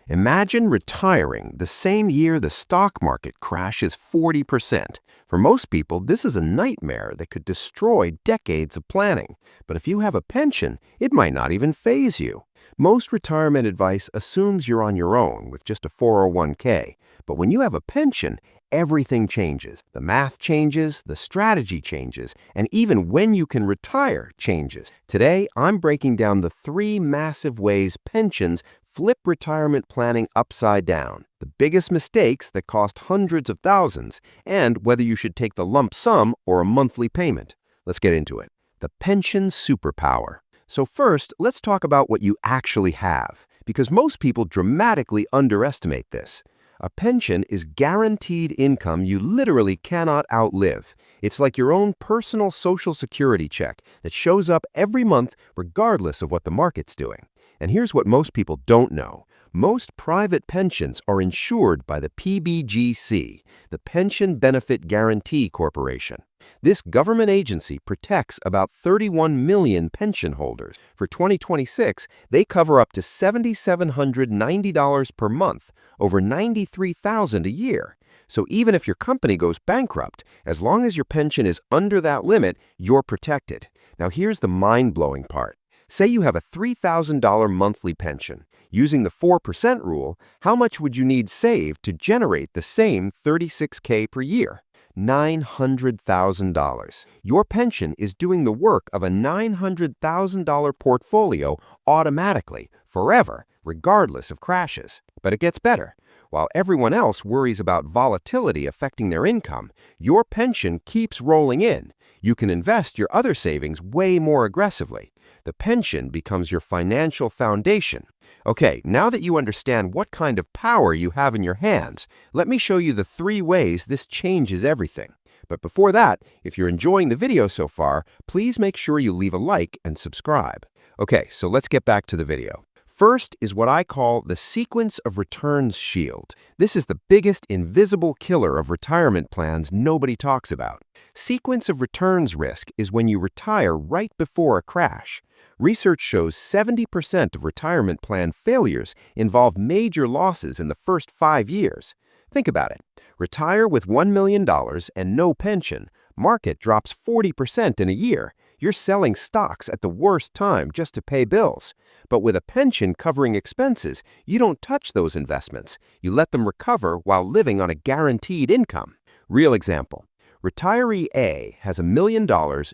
Imagine retiring the same year the stock market crashes 40%. For most people, this is a nightmare that could destroy decades of planning. But if you have a pension, it might not even faze you. Most retirement advice assumes you're on your own with just a 401k. But when you have a pension, everything changes. The math changes, the strategy changes, and even when you can retire changes. Today, I'm breaking down the three massive ways pensions flip retirement planning upside down, the biggest mistakes that cost hundreds of thousands, and whether you should take the lump sum or a monthly payment. Let's get into it. The pension superpower. So first, let's talk about what you actually have, because most people dramatically underestimate this. A pension is guaranteed income you literally cannot outlive. It's like your own personal Social Security check that shows up every month regardless of what the market's doing. And here's what most people don't know. Most private pensions are insured by the PBGC, the Pension Benefit Guaranty Corporation. This government agency protects about 31 million pension holders. For 2026, they cover up to $7,790 per month, over $93,000 a year. So even if your company goes bankrupt, as long as your pension is under that limit, you're protected. Now here's the mind-blowing part. Say you have a $3,000 monthly pension. Using the 4% rule, how much would you need saved to generate the same $36K per year? $900,000. Your pension is doing the work of a $900,000 portfolio automatically, forever, regardless of crashes. But it gets better. While everyone else worries about volatility affecting their income, your pension keeps rolling in. You can invest your other savings way more aggressively. The pension becomes your financial foundation. Okay, now that you understand what kind of power you have in your hands, let me show you the three ways this changes everything. But before that, if you're enjoying the video so far, please make sure you leave a like and subscribe. Okay, so let's get back to the video. First is what I call the sequence of returns shield. This is the biggest invisible killer of retirement plans nobody talks about. Sequence of returns risk is when you retire right before a crash. Research shows 70% of retirement plan failures involve major losses in the first 5 years. Think about it. Retire with $1 million and no pension. Market drops 40% in a year. You're selling stocks at the worst time just to pay bills. But with a pension covering expenses, you don't touch those investments. You let them recover while living on a guaranteed income. Real example. Retiree A has $1 million,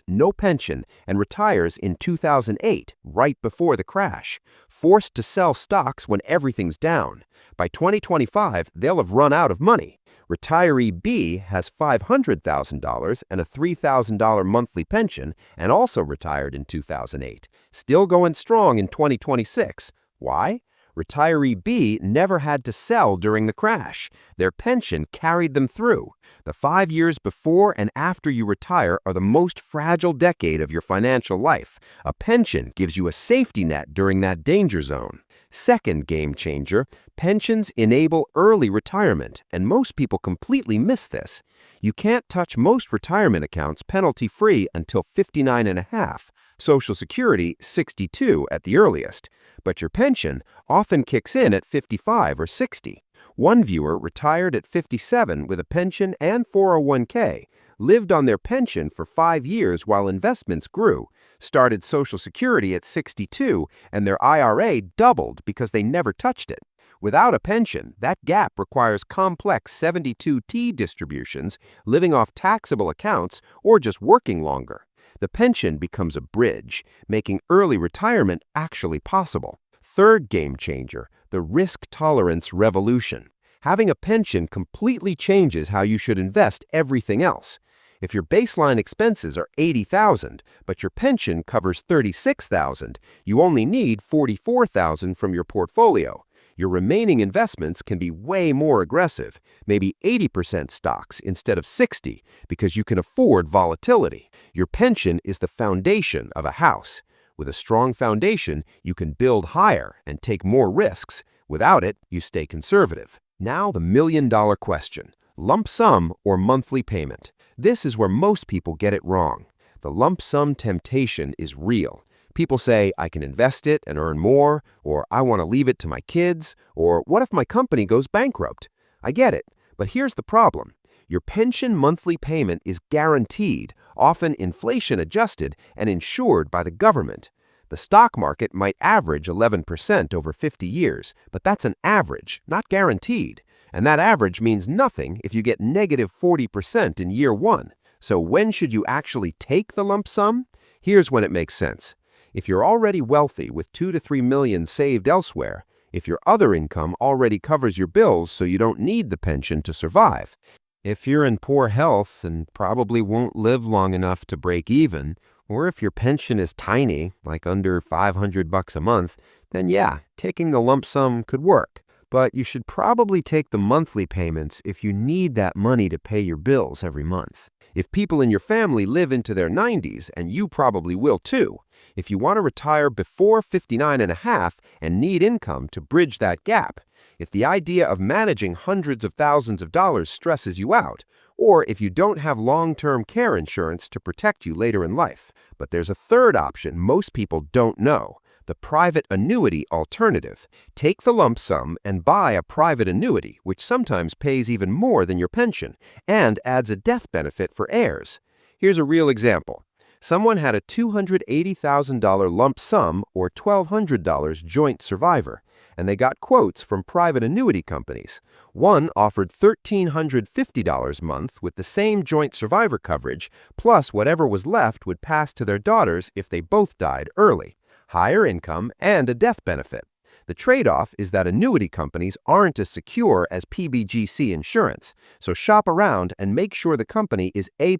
no pension, and retires in 2008, right before the crash, forced to sell stocks when everything's down. By 2025, they'll have run out of money. Retiree B has $500,000 and a $3,000 monthly pension and also retired in 2008, still going strong in 2026. Why? Retiree B never had to sell during the crash. Their pension carried them through. The 5 years before and after you retire are the most fragile decade of your financial life. A pension gives you a safety net during that danger zone. Second game changer, pensions enable early retirement, and most people completely miss this. You can't touch most retirement accounts penalty-free until 59 and a half. Social Security, 62 at the earliest. But your pension often kicks in at 55 or 60. One viewer retired at 57 with a pension and 401k, lived on their pension for 5 years while investments grew, started Social Security at 62, and their IRA doubled because they never touched it. Without a pension, that gap requires complex 72T distributions, living off taxable accounts, or just working longer. The pension becomes a bridge, making early retirement actually possible. Third game changer, the risk tolerance revolution. Having a pension completely changes how you should invest everything else. If your baseline expenses are $80,000, but your pension covers $36,000, you only need $44,000 from your portfolio. Your remaining investments can be way more aggressive, maybe 80% stocks instead of 60, because you can afford volatility. Your pension is the foundation of a house. With a strong foundation, you can build higher and take more risks. Without it, you stay conservative. Now the million-dollar question, lump sum or monthly payment. This is where most people get it wrong. The lump sum temptation is real. People say, I can invest it and earn more, or I want to leave it to my kids, or what if my company goes bankrupt? I get it, but here's the problem. Your pension monthly payment is guaranteed, often inflation adjusted and insured by the government. The stock market might average 11% over 50 years, but that's an average, not guaranteed. And that average means nothing if you get negative 40% in year one. So when should you actually take the lump sum? Here's when it makes sense. If you're already wealthy with 2 to 3 million saved elsewhere, if your other income already covers your bills so you don't need the pension to survive, if you're in poor health and probably won't live long enough to break even, or if your pension is tiny, like under $500 a month, then yeah, taking the lump sum could work. But you should probably take the monthly payments if you need that money to pay your bills every month. If people in your family live into their 90s, and you probably will too, if you want to retire before 59 and a half and need income to bridge that gap, if the idea of managing hundreds of thousands of dollars stresses you out, or if you don't have long-term care insurance to protect you later in life. But there's a third option most people don't know, the private annuity alternative. Take the lump sum and buy a private annuity, which sometimes pays even more than your pension and adds a death benefit for heirs. Here's a real example. Someone had a $280,000 lump sum or $1,200 joint survivor, and they got quotes from private annuity companies. One offered $1,350 a month with the same joint survivor coverage, plus whatever was left would pass to their daughters if they both died early. Higher income and a death benefit. The trade-off is that annuity companies aren't as secure as PBGC insurance, so shop around and make sure the company is A++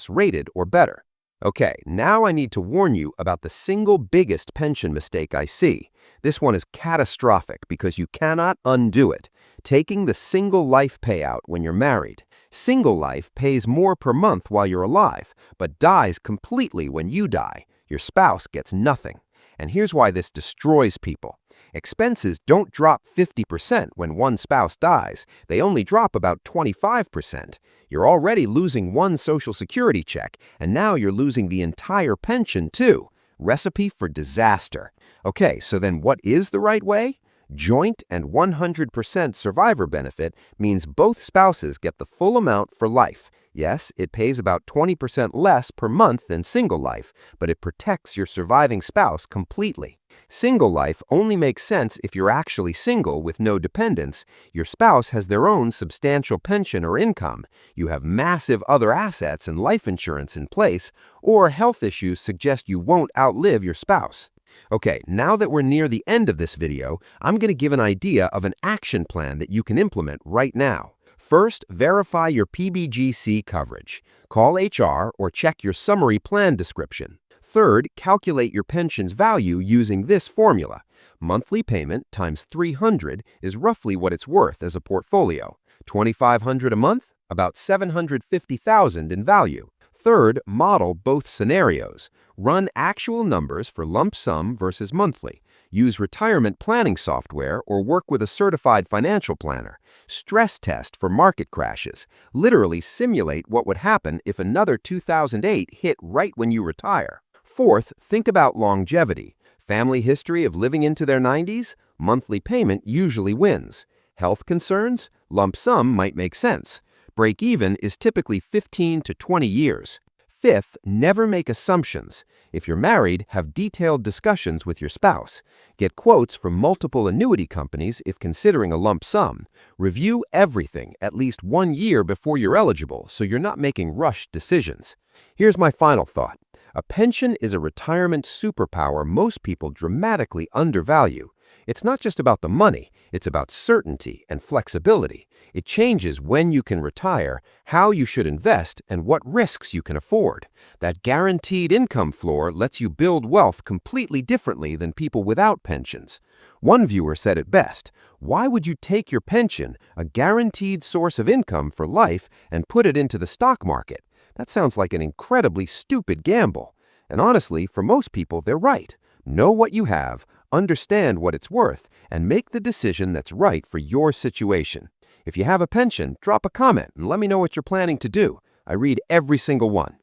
rated or better. Okay, now I need to warn you about the single biggest pension mistake I see. This one is catastrophic because you cannot undo it. Taking the single life payout when you're married. Single life pays more per month while you're alive, but dies completely when you die. Your spouse gets nothing. And here's why this destroys people. Expenses don't drop 50% when one spouse dies. They only drop about 25%. You're already losing one Social Security check, and now you're losing the entire pension too. Recipe for disaster. Okay, so then what is the right way? Joint and 100% survivor benefit means both spouses get the full amount for life. Yes, it pays about 20% less per month than single life, but it protects your surviving spouse completely. Single life only makes sense if you're actually single with no dependents, your spouse has their own substantial pension or income, you have massive other assets and life insurance in place, or health issues suggest you won't outlive your spouse. Okay, now that we're near the end of this video, I'm going to give an idea of an action plan that you can implement right now. First, verify your PBGC coverage. Call HR or check your summary plan description. Third, calculate your pension's value using this formula. Monthly payment times 300 is roughly what it's worth as a portfolio. $2,500 a month, about $750,000 in value. Third, model both scenarios. Run actual numbers for lump sum versus monthly. Use retirement planning software or work with a certified financial planner. Stress test for market crashes. Literally simulate what would happen if another 2008 hit right when you retire. Fourth, think about longevity. Family history of living into their 90s? Monthly payment usually wins. Health concerns? Lump sum might make sense. Break even is typically 15 to 20 years. Fifth, never make assumptions. If you're married, have detailed discussions with your spouse. Get quotes from multiple annuity companies if considering a lump sum. Review everything at least 1 year before you're eligible so you're not making rushed decisions. Here's my final thought. A pension is a retirement superpower most people dramatically undervalue. It's not just about the money, it's about certainty and flexibility. It changes when you can retire, how you should invest, and what risks you can afford. That guaranteed income floor lets you build wealth completely differently than people without pensions. One viewer said it best, why would you take your pension, a guaranteed source of income for life, and put it into the stock market? That sounds like an incredibly stupid gamble. And honestly, for most people, they're right. Know what you have, understand what it's worth, and make the decision that's right for your situation. If you have a pension, drop a comment and let me know what you're planning to do. I read every single one.